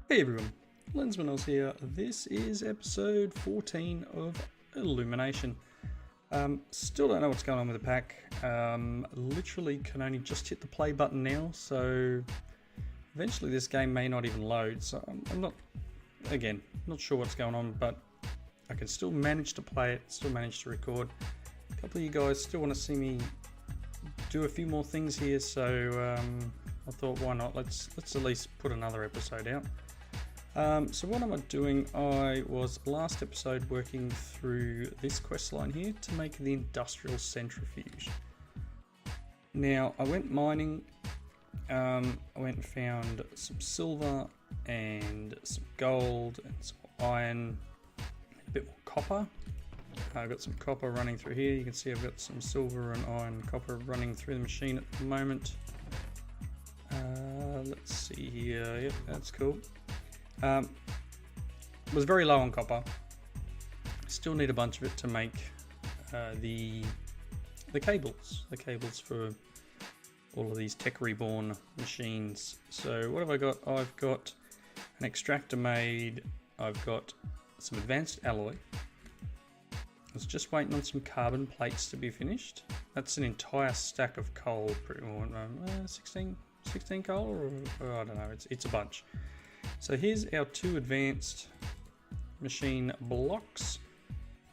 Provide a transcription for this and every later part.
Hey everyone, Lensmanoz here. This is episode 14 of Illumination. Still don't know what's going on with the pack. Literally can only just hit the play button now, so eventually this game may not even load. So I'm not sure what's going on, but I can still manage to play it, still manage to record. A couple of you guys still want to see me do a few more things here, so I thought, why not? Let's at least put another episode out. So what am I doing? I was last episode working through this quest line here to make the industrial centrifuge. Now I went mining, I went and found some silver and some gold and some iron, a bit more copper. I've got some copper running through here. You can see I've got some silver and iron and copper running through the machine at the moment. Let's see here. Yep, that's cool. Was very low on copper. Still need a bunch of it to make the cables for all of these tech reborn machines. So what have I got? I've got an extractor made. I've got some advanced alloy. I was just waiting on some carbon plates to be finished. That's an entire stack of coal, pretty much. 16 coal, or I don't know. It's a bunch. So here's our two advanced machine blocks.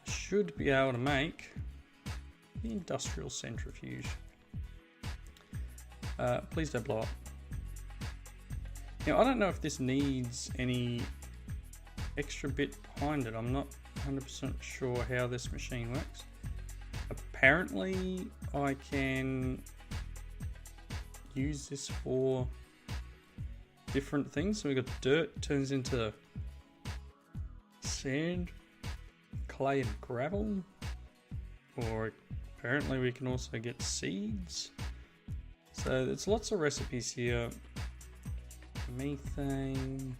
Should be able to make the industrial centrifuge. Please don't blow up. Now I don't know if this needs any extra bit behind it. I'm not 100% sure how this machine works. Apparently I can use this for different things. So we got dirt turns into sand, clay and gravel, or apparently we can also get seeds. So there's lots of recipes here. Methane,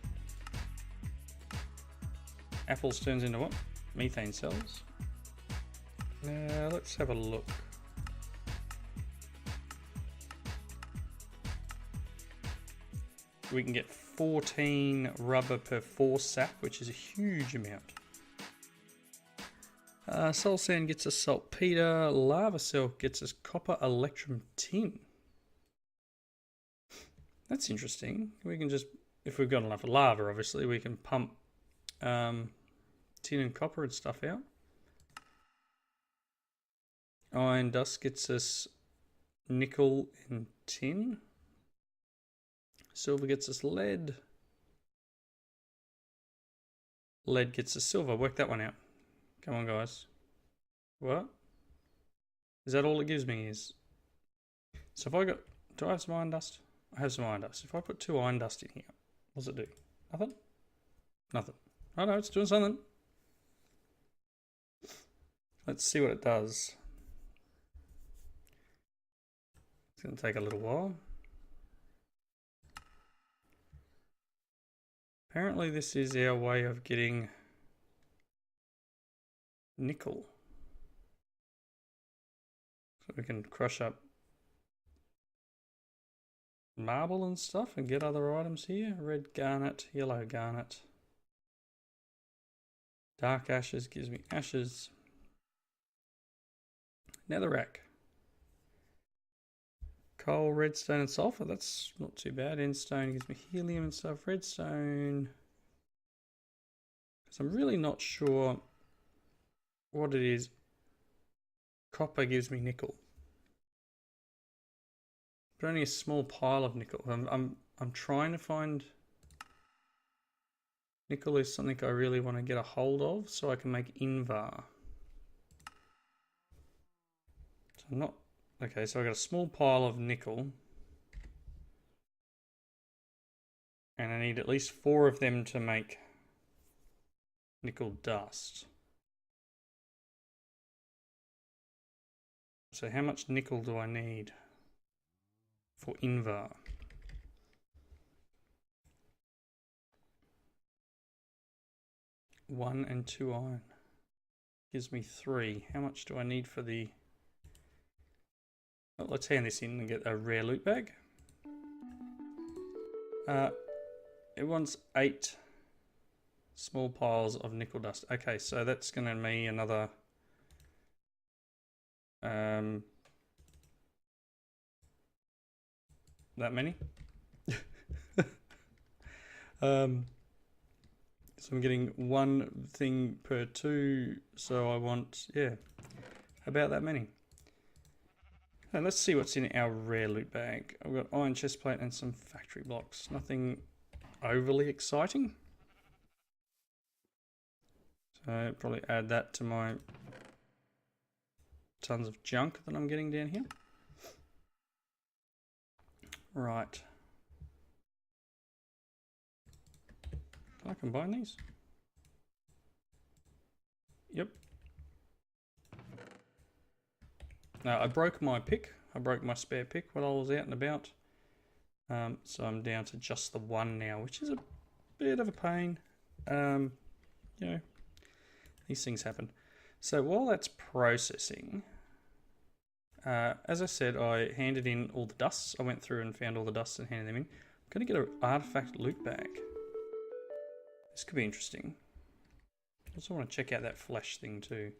apples turns into what? Methane cells. Now let's have a look. We can get 14 rubber per 4 sap, which is a huge amount. Soul sand gets us saltpeter. Lava cell gets us copper, electrum, tin. That's interesting. We can just, if we've got enough lava, obviously, we can pump tin and copper and stuff out. Iron dust gets us nickel and tin. Silver gets us lead. Lead gets us silver. Work that one out. Come on, guys. What? Is that all it gives me? So if I got... Do I have some iron dust? I have some iron dust. If I put 2 iron dust in here, what does it do? Nothing? Nothing. Oh no, it's doing something. Let's see what it does. It's going to take a little while. Apparently this is our way of getting nickel. So we can crush up marble and stuff and get other items here. Red garnet, yellow garnet. Dark ashes gives me ashes. Netherrack. Coal, redstone and sulfur, that's not too bad. Endstone gives me helium and stuff. Redstone, because I'm really not sure what it is. Copper gives me nickel, but only a small pile of nickel. I'm trying to find nickel is something I really want to get a hold of so I can make Invar. So I'm not. Okay, so I got a small pile of nickel, and I need at least 4 of them to make nickel dust. So how much nickel do I need for Invar? One and 2 iron gives me 3. How much do I need for the... Well, let's hand this in and get a rare loot bag. It wants 8 small piles of nickel dust. Okay, so that's going to be another that many. So I'm getting 1 thing per 2, so I want, yeah, about that many. Now let's see what's in our rare loot bag. I've got iron chestplate and some factory blocks. Nothing overly exciting. So I'll probably add that to my tons of junk that I'm getting down here. Right. Can I combine these? Yep. Now I broke my pick. I broke my spare pick while I was out and about. So I'm down to just the 1 now, which is a bit of a pain. You know, these things happen. So while that's processing, as I said, I handed in all the dusts. I went through and found all the dusts and handed them in. I'm going to get an artifact loot bag. This could be interesting. I also want to check out that flash thing too.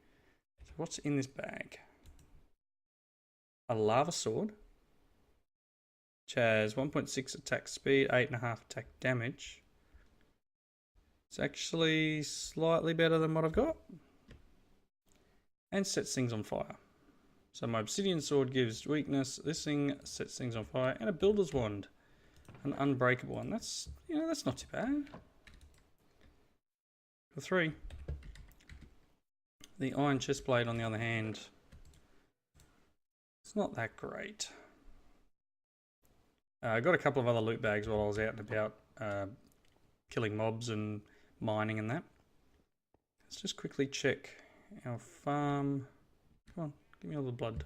So what's in this bag? A lava sword, which has 1.6 attack speed, 8.5 attack damage. It's actually slightly better than what I've got. And sets things on fire. So my obsidian sword gives weakness. This thing sets things on fire. And a builder's wand. An unbreakable one. That's, you know, that's not too bad. For 3. The iron chestplate, on the other hand, it's not that great. I got a couple of other loot bags while I was out and about killing mobs and mining and that. Let's just quickly check our farm. Come on, give me all the blood.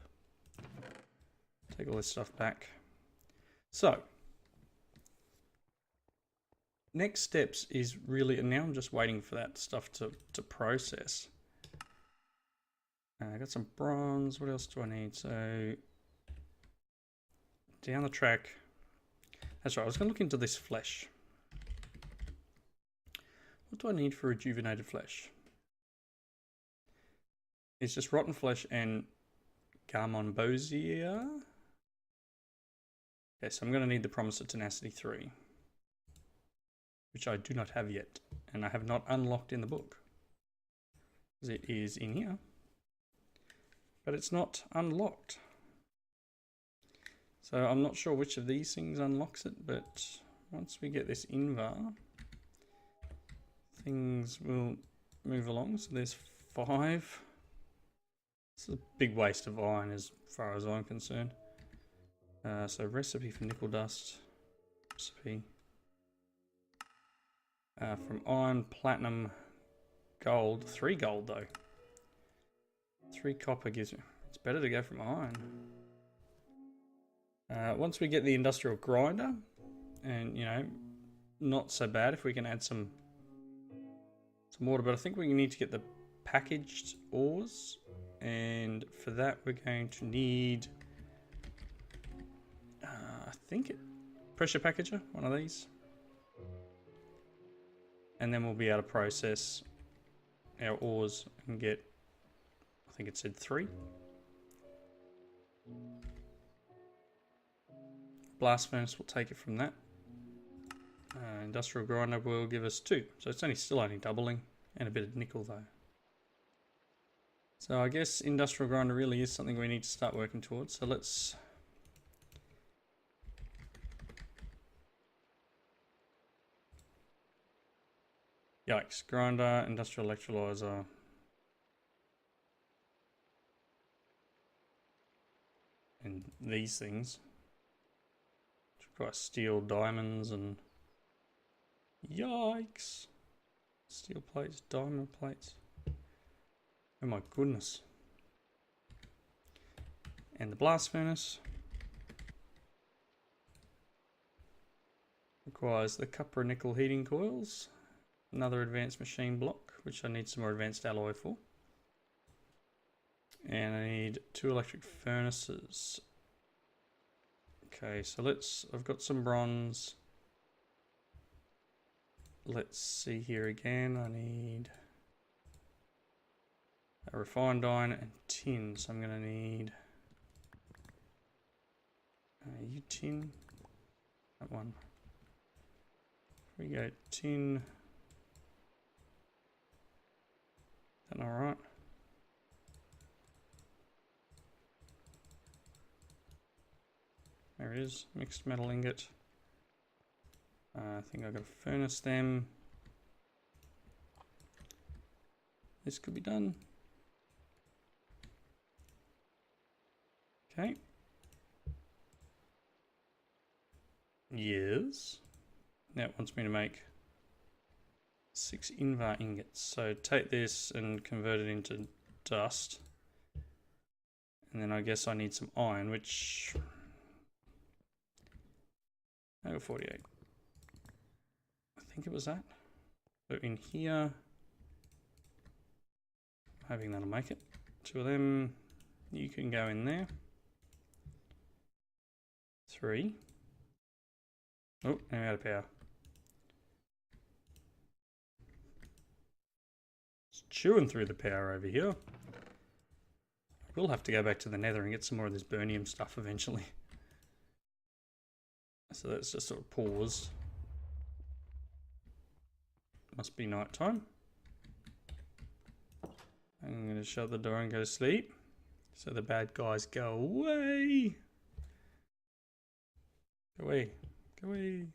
Take all this stuff back. So, next steps is really, and now I'm just waiting for that stuff to process. I got some bronze. What else do I need? So, down the track. That's right, I was going to look into this flesh. What do I need for rejuvenated flesh? It's just rotten flesh and Garmonbosia. Okay, so I'm going to need the Promise of Tenacity 3. Which I do not have yet. And I have not unlocked in the book. Because it is in here. But it's not unlocked. So I'm not sure which of these things unlocks it, but once we get this invar, things will move along. So there's 5. It's a big waste of iron as far as I'm concerned. So recipe for nickel dust. Recipe. From iron, platinum, gold. 3 gold though. 3 copper gives me. It's better to go from iron. Once we get the industrial grinder, and you know, not so bad if we can add some water, but I think we need to get the packaged ores, and for that we're going to need, I think pressure packager, one of these, and then we'll be able to process our ores and get, I think it said 3. Blast furnace will take it from that. Industrial grinder will give us 2. So it's still only doubling, and a bit of nickel though. So I guess industrial grinder really is something we need to start working towards. So let's yikes, grinder, industrial electrolyzer. And these things. Require steel, diamonds, and yikes. Steel plates, diamond plates. Oh my goodness. And the blast furnace requires the copper nickel heating coils, another advanced machine block, which I need some more advanced alloy for. And I need 2 electric furnaces. Okay, so I've got some bronze. let's see here again. I need a refined iron and tin. So I'm going to need you tin. That one. We go tin. Is that alright? There it is. Mixed metal ingot. I think I've got to furnace them. This could be done. Okay. Yes. Now it wants me to make 6 invar ingots. So take this and convert it into dust. And then I guess I need some iron, which... I got 48. I think it was that. So in here... hoping that'll make it. 2 of them. You can go in there. 3. Oh, now out of power. It's chewing through the power over here. I will have to go back to the nether and get some more of this burnium stuff eventually. So that's just sort of paused. Must be night time. I'm going to shut the door and go to sleep. So the bad guys go away. Go away. Go away.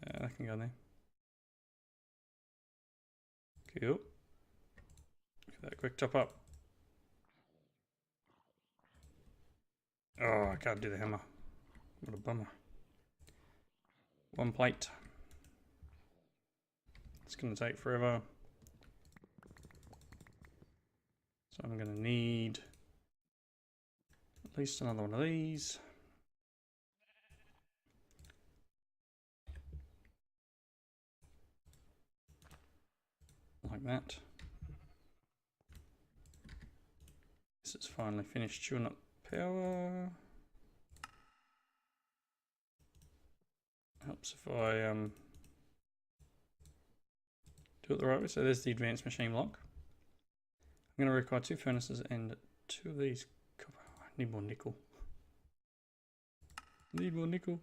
I can go there. Cool. Look at that quick top up. Oh, I can't do the hammer. What a bummer. 1 plate. It's going to take forever. So I'm going to need at least another one of these. Like that. This is finally finished chewing up power. Helps if I do it the right way. So there's the advanced machine block. I'm going to require 2 furnaces and 2 of these copper. I need more nickel. Need more nickel.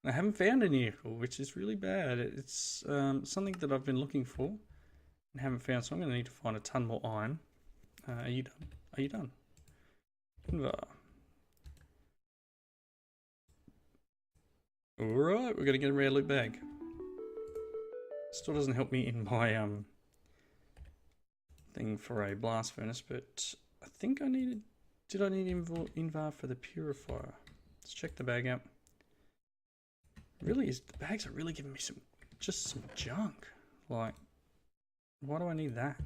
I haven't found any nickel, which is really bad. It's something that I've been looking for and haven't found, so I'm going to need to find a ton more iron. Are you done? Are you done? Invar. Alright, we're going to get a rare loot bag. Still doesn't help me in my thing for a blast furnace, but I think I needed... Did I need Invar for the purifier? Let's check the bag out. Really, the bags are really giving me some junk. Like, why do I need that?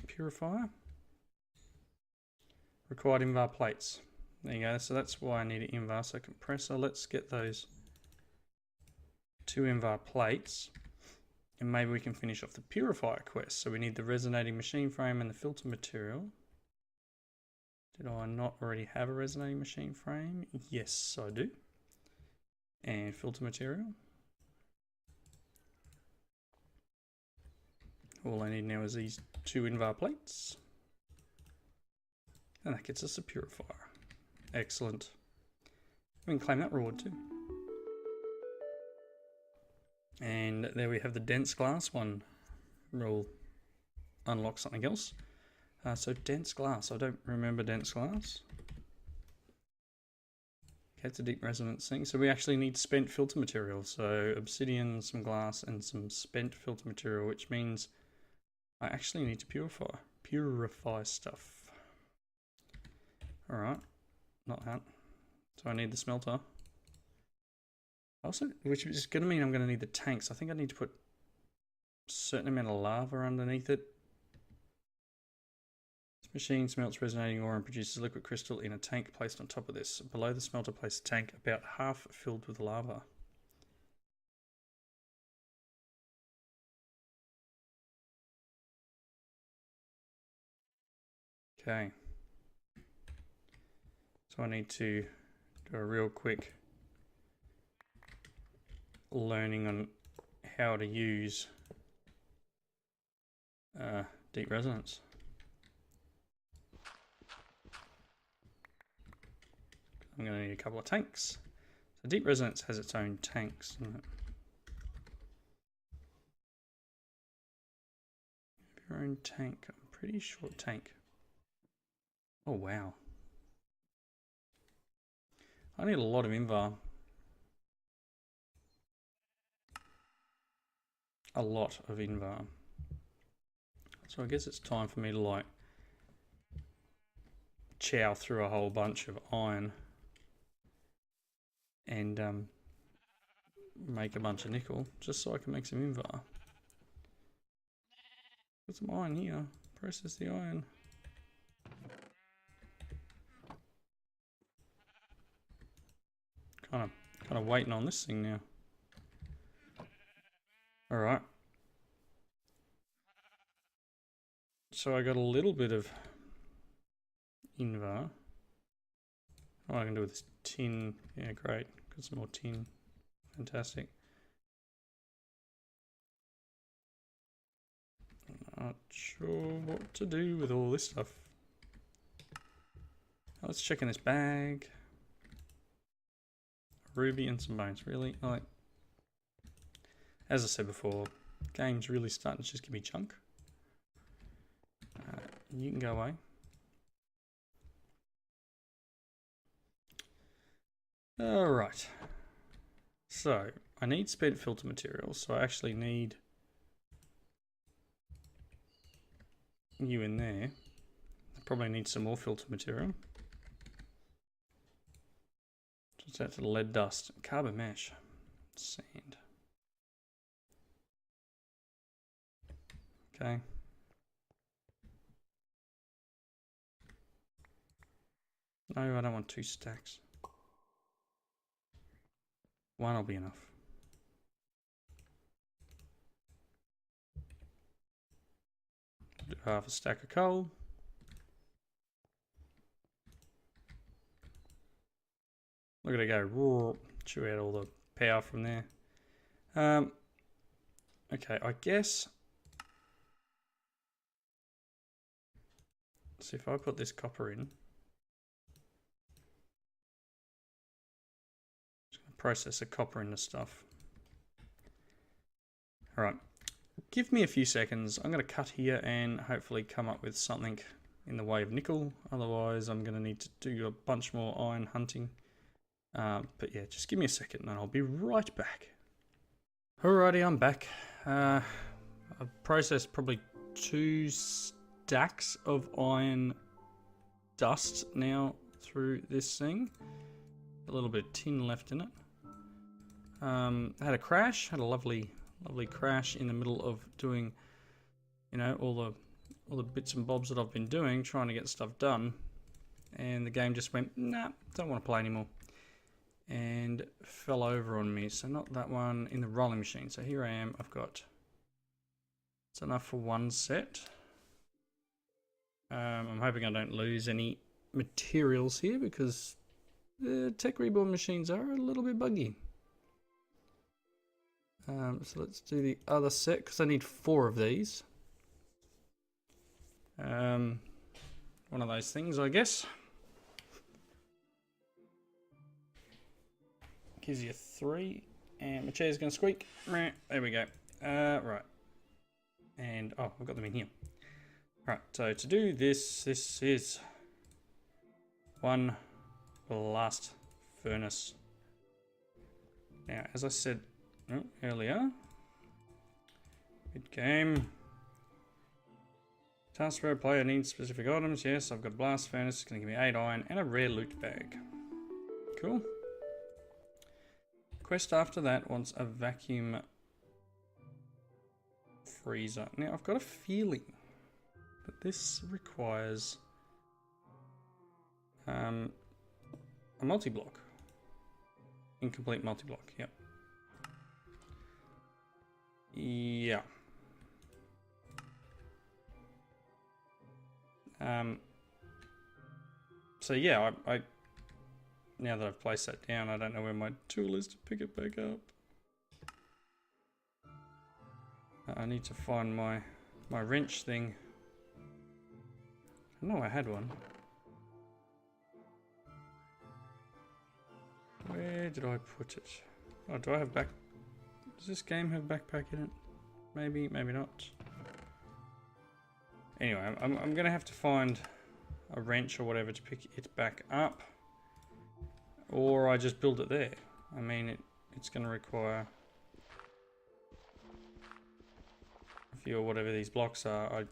Purifier. Required Invar plates. There you go. So that's why I need an Invar. So compressor. Let's get those 2 Invar plates. And maybe we can finish off the purifier quest. So we need the resonating machine frame and the filter material. Did I not already have a resonating machine frame? Yes, I do. And filter material. All I need now is these 2 Invar plates. And that gets us a purifier. Excellent. We can claim that reward too. And there we have the dense glass one. We'll unlock something else. So dense glass. I don't remember dense glass. Okay, it's a deep resonance thing. So we actually need spent filter material. So obsidian, some glass, and some spent filter material, which means I actually need to purify stuff. Alright, not that. So I need the smelter. Also, which is going to mean I'm going to need the tanks. I think I need to put a certain amount of lava underneath it. This machine smelts resonating ore and produces liquid crystal in a tank placed on top of this. Below the smelter, place a tank about half filled with lava. Okay. So I need to Do a real quick learning on how to use deep resonance. I'm going to need a couple of tanks. So deep resonance has its own tanks, doesn't it? Your own tank. I'm pretty sure tank. Oh wow. I need a lot of invar. A lot of invar. So I guess it's time for me to like chow through a whole bunch of iron and make a bunch of nickel just so I can make some invar. Put some iron here. Process the iron. Kind of waiting on this thing now. All right. So I got a little bit of invar. What I can do with this tin? Yeah, great. Got some more tin. Fantastic. Not sure what to do with all this stuff. Let's check in this bag. Ruby and some bones. Really? Like, as I said before, game's really starting to just give me junk. You can go away. Alright. So, I need spent filter materials, so I actually need you in there. I probably need some more filter material. Just out to the lead dust. Carbon mesh. Sand. Okay. No, I don't want 2 stacks. 1 will be enough. Do half a stack of coal. Look at it go. Chew out all the power from there. Okay, I guess. So if I put this copper in. Process the copper into stuff. Alright, give me a few seconds. I'm going to cut here and hopefully come up with something in the way of nickel. Otherwise, I'm going to need to do a bunch more iron hunting. But yeah, just give me a second and I'll be right back. Alrighty, I'm back. I've processed probably 2 stacks of iron dust now through this thing. A little bit of tin left in it. Had a crash, had a lovely crash in the middle of doing, you know, all the bits and bobs that I've been doing, trying to get stuff done, and the game just went, nah, don't want to play anymore, and fell over on me. So not that one, in the rolling machine. So here I am. I've got, it's enough for 1 set. I'm hoping I don't lose any materials here because the tech reborn machines are a little bit buggy. So let's do the other set because I need 4 of these. One of those things, I guess. Gives you 3, and my chair's going to squeak. There we go. Right, and oh, I've got them in here. Right, so to do this, this is 1 blast furnace. Now, as I said earlier, mid game, task where a player needs specific items. Yes, I've got a blast furnace. It's going to give me 8 iron and a rare loot bag. Cool. Quest after that wants a vacuum freezer. Now, I've got a feeling that this requires a multi-block. Incomplete multi-block, yep. Yeah. So yeah, now that I've placed that down, I don't know where my tool is to pick it back up. I need to find my wrench thing. I know I had one. Where did I put it? Oh, do I have back... Does this game have backpack in it? Maybe, maybe not. Anyway, I'm going to have to find a wrench or whatever to pick it back up. Or I just build it there. I mean, it's going to require a few or whatever these blocks are.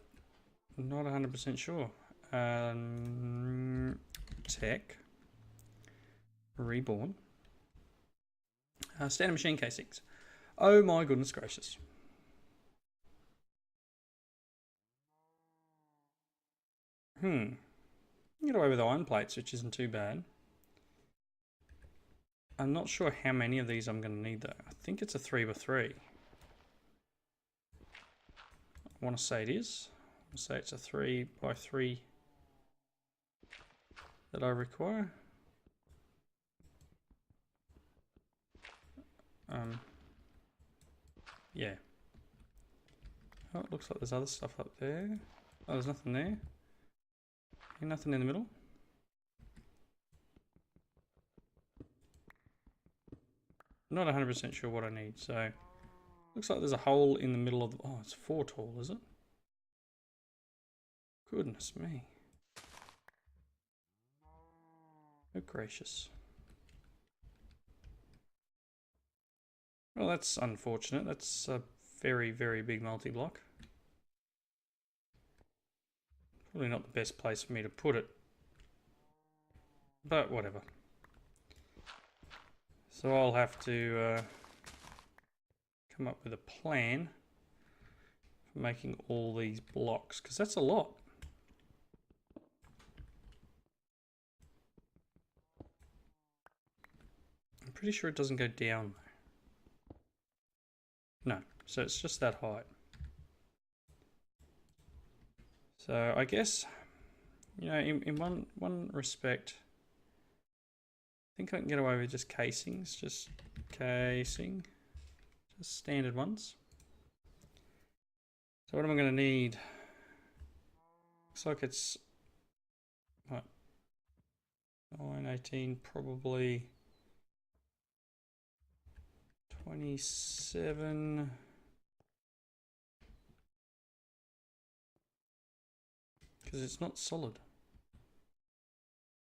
I'm not 100% sure. Tech. Reborn. Standard machine casings. Oh my goodness gracious. Get away with iron plates, which isn't too bad. I'm not sure how many of these I'm going to need though. I think it's a 3x3. I want to say it is. I want to say it's a 3x3 that I require. Yeah. Oh, it looks like there's other stuff up there. Oh, there's nothing there. Nothing in the middle. Not 100% sure what I need, so looks like there's a hole in the middle of the... Oh, it's 4 tall, is it? Goodness me. Oh, gracious. Well, that's unfortunate. That's a very, very big multi-block. Probably not the best place for me to put it. But whatever. So I'll have to come up with a plan for making all these blocks, because that's a lot. I'm pretty sure it doesn't go down. No, so it's just that height. So I guess, you know, in one respect, I think I can get away with just casings, just standard ones. So what am I going to need? Looks like it's what, 9, 18, probably 27. Because it's not solid.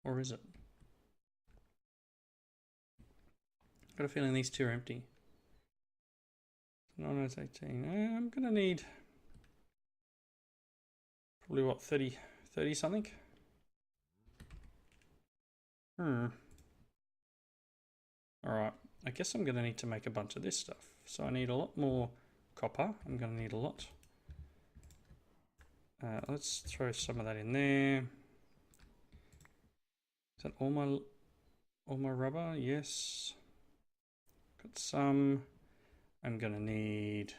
Or is it? I've got a feeling these two are empty. 9, 18. I'm going to need probably what, 30 something? Alright, I guess I'm going to need to make a bunch of this stuff. So I need a lot more copper. I'm going to need a lot. Let's throw some of that in there. Is that all my rubber? Yes. Got some. I'm going to need...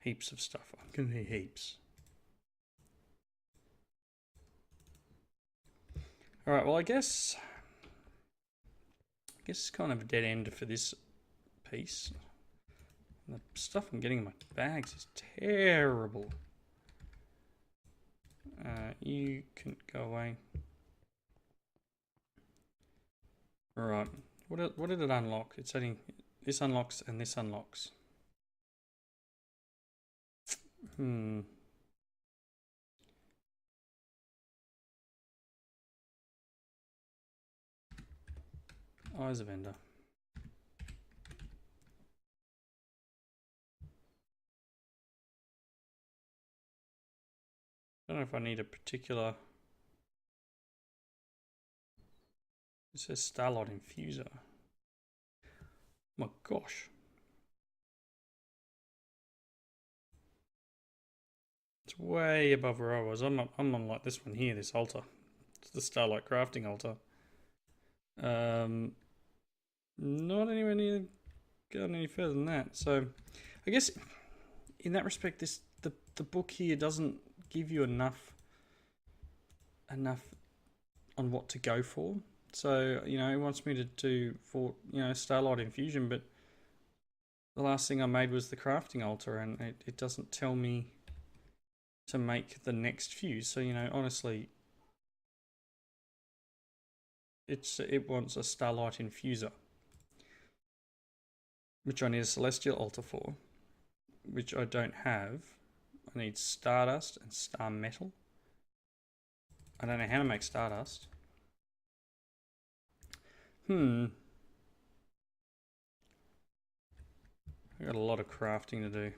heaps of stuff. I'm going to need heaps. Alright, well I guess it's kind of a dead end for this piece. The stuff I'm getting in my bags is terrible. You can go away. Alright, what did it unlock? It's saying this unlocks and this unlocks. Eyes of Ender. I don't know if I need a particular... It says Starlight Infuser. My gosh. It's way above where I was. I'm on like this one here, this altar. It's the Starlight Crafting altar. Not anywhere near going any further than that. So I guess in that respect, the book here doesn't give you enough on what to go for. So, you know, it wants me to do Starlight Infusion, but the last thing I made was the crafting altar, and it doesn't tell me to make the next fuse. So, you know, honestly, it wants a Starlight Infuser, which I need a Celestial Altar for, which I don't have. I need Stardust and Star Metal. I don't know how to make Stardust. I've got a lot of crafting to do.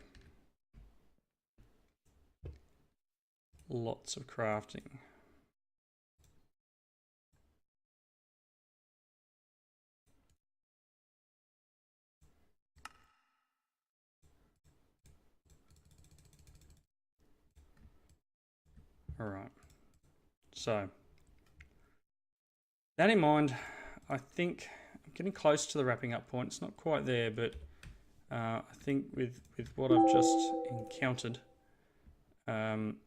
Lots of crafting. All right. So, that in mind, I think I'm getting close to the wrapping up point. It's not quite there, but I think with what I've just encountered, I'm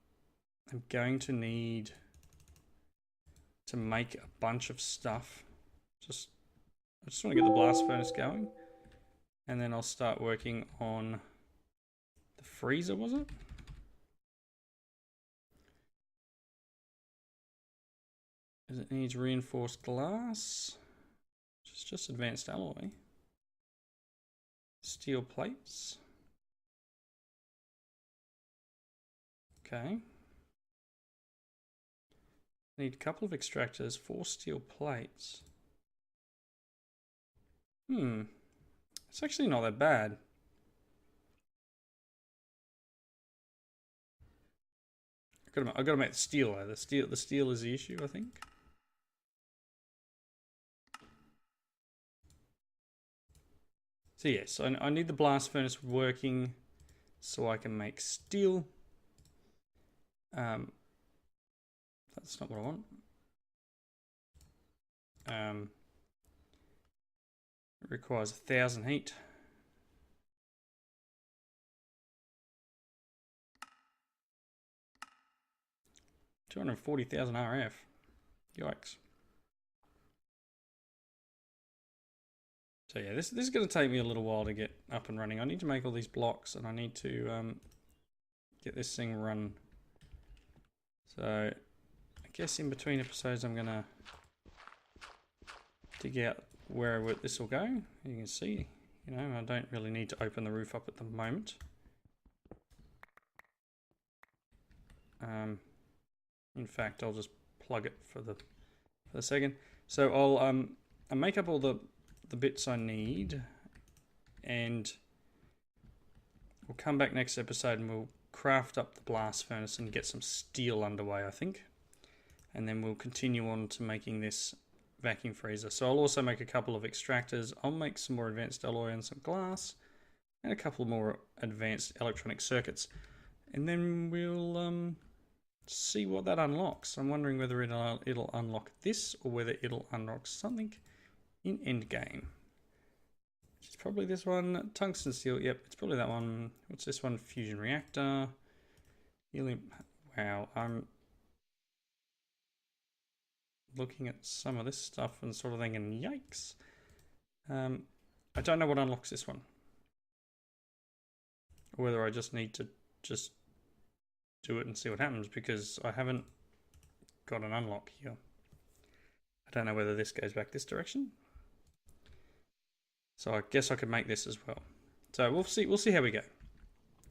going to need to make a bunch of stuff. I just want to get the blast furnace going, and then I'll start working on the freezer, was it? Because it needs reinforced glass, which is just advanced alloy. Steel plates. Okay. Need a couple of extractors, 4 steel plates. It's actually not that bad. I've got to make the steel though. The steel is the issue, I think. So yes, I need the blast furnace working so I can make steel. That's not what I want. It requires 1,000 heat. $240,000 RF. Yikes. So yeah, this is going to take me a little while to get up and running. I need to make all these blocks, and I need to get this thing run. So I guess in between episodes I'm going to dig out where this will go. You can see, you know, I don't really need to open the roof up at the moment. In fact, I'll just plug it for the second. So I'll make up all the bits I need, and we'll come back next episode and we'll craft up the blast furnace and get some steel underway, I think. And then we'll continue on to making this vacuum freezer. So I'll also make a couple of extractors. I'll make some more advanced alloy and some glass, and a couple more advanced electronic circuits. And then we'll see what that unlocks. I'm wondering whether it'll unlock this or whether it'll unlock something in endgame. Which is probably this one. Tungsten steel. Yep, it's probably that one. What's this one? Fusion reactor. Helium. Wow, I'm looking at some of this stuff and sort of thinking, yikes. I don't know what unlocks this one. Or whether I just need to just do it and see what happens, because I haven't got an unlock here. I don't know whether this goes back this direction. So I guess I could make this as well. So we'll see how we go.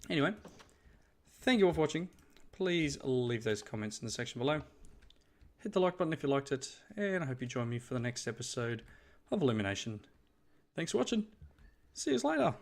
Anyway, thank you all for watching. Please leave those comments in the section below. Hit the like button if you liked it, and I hope you join me for the next episode of Illumination. Thanks for watching. See you later.